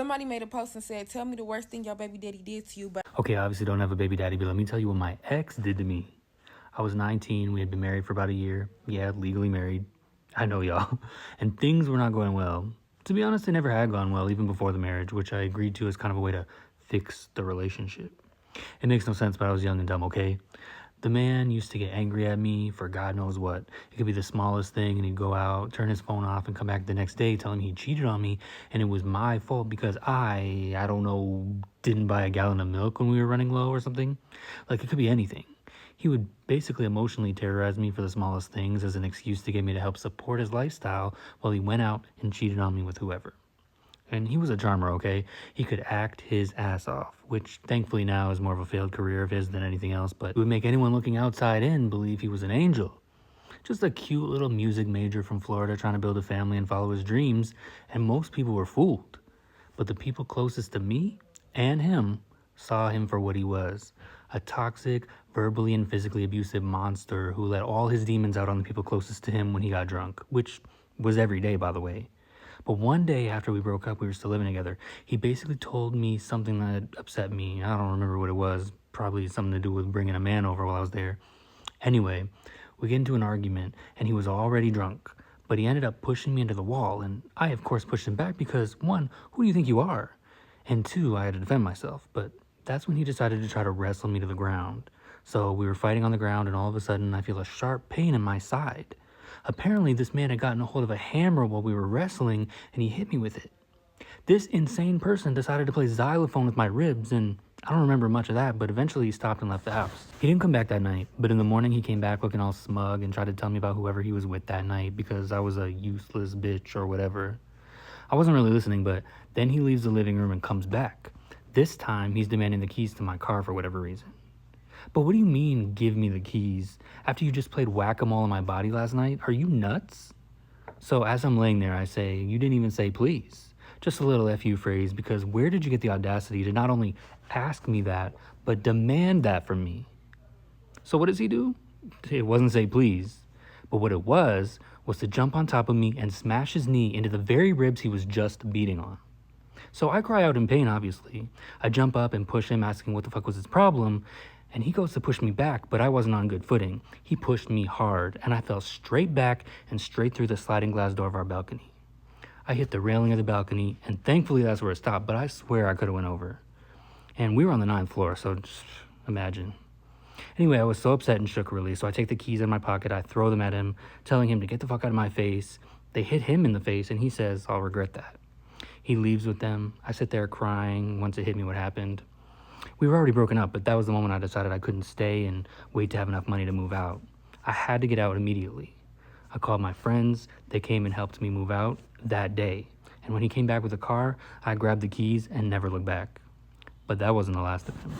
Somebody made a post and said, tell me the worst thing your baby daddy did to you. But Okay, I obviously don't have a baby daddy, but let me tell you what my ex did to me. I was 19. We had been married for about a year. Yeah, legally married. I know, y'all. And things were not going well. To be honest, they never had gone well, even before the marriage, which I agreed to as kind of a way to fix the relationship. It makes no sense, but I was young and dumb, okay? The man used to get angry at me for God knows what. It could be the smallest thing, and he'd go out, turn his phone off, and come back the next day telling me he cheated on me, and it was my fault because I don't know, didn't buy a gallon of milk when we were running low or something. Like, it could be anything. He would basically emotionally terrorize me for the smallest things as an excuse to get me to help support his lifestyle while he went out and cheated on me with whoever. And he was a charmer, okay? He could act his ass off, which thankfully now is more of a failed career of his than anything else, but it would make anyone looking outside in believe he was an angel. Just a cute little music major from Florida trying to build a family and follow his dreams, and most people were fooled. But the people closest to me and him saw him for what he was, a toxic, verbally and physically abusive monster who let all his demons out on the people closest to him when he got drunk, which was every day, by the way. But one day after we broke up, we were still living together, he basically told me something that upset me. I don't remember what it was. Probably something to do with bringing a man over while I was there. Anyway, we get into an argument, and he was already drunk. But he ended up pushing me into the wall, and I, of course, pushed him back because, one, who do you think you are? And two, I had to defend myself. But that's when he decided to try to wrestle me to the ground. So we were fighting on the ground, and all of a sudden, I feel a sharp pain in my side. Apparently, this man had gotten a hold of a hammer while we were wrestling, and he hit me with it. This insane person decided to play xylophone with my ribs, and I don't remember much of that, but eventually he stopped and left the house. He didn't come back that night, but in the morning he came back looking all smug and tried to tell me about whoever he was with that night because I was a useless bitch or whatever. I wasn't really listening, but then he leaves the living room and comes back. This time, he's demanding the keys to my car for whatever reason. But what do you mean, give me the keys? After you just played whack-a-mole in my body last night? Are you nuts? So as I'm laying there, I say, you didn't even say please. Just a little FU phrase, because where did you get the audacity to not only ask me that, but demand that from me? So what does he do? It wasn't say please. But what it was to jump on top of me and smash his knee into the very ribs he was just beating on. So I cry out in pain, obviously. I jump up and push him, asking what the fuck was his problem, and he goes to push me back, but I wasn't on good footing. He pushed me hard, and I fell straight back and straight through the sliding glass door of our balcony. I hit the railing of the balcony, and thankfully that's where it stopped, but I swear I could have went over. And we were on the 9th floor, so just imagine. Anyway, I was so upset and shook really, so I take the keys out of my pocket, I throw them at him, telling him to get the fuck out of my face. They hit him in the face, and he says, I'll regret that. He leaves with them. I sit there crying once it hit me what happened. We were already broken up, but that was the moment I decided I couldn't stay and wait to have enough money to move out. I had to get out immediately. I called my friends. They came and helped me move out that day. And when he came back with the car, I grabbed the keys and never looked back. But that wasn't the last of him.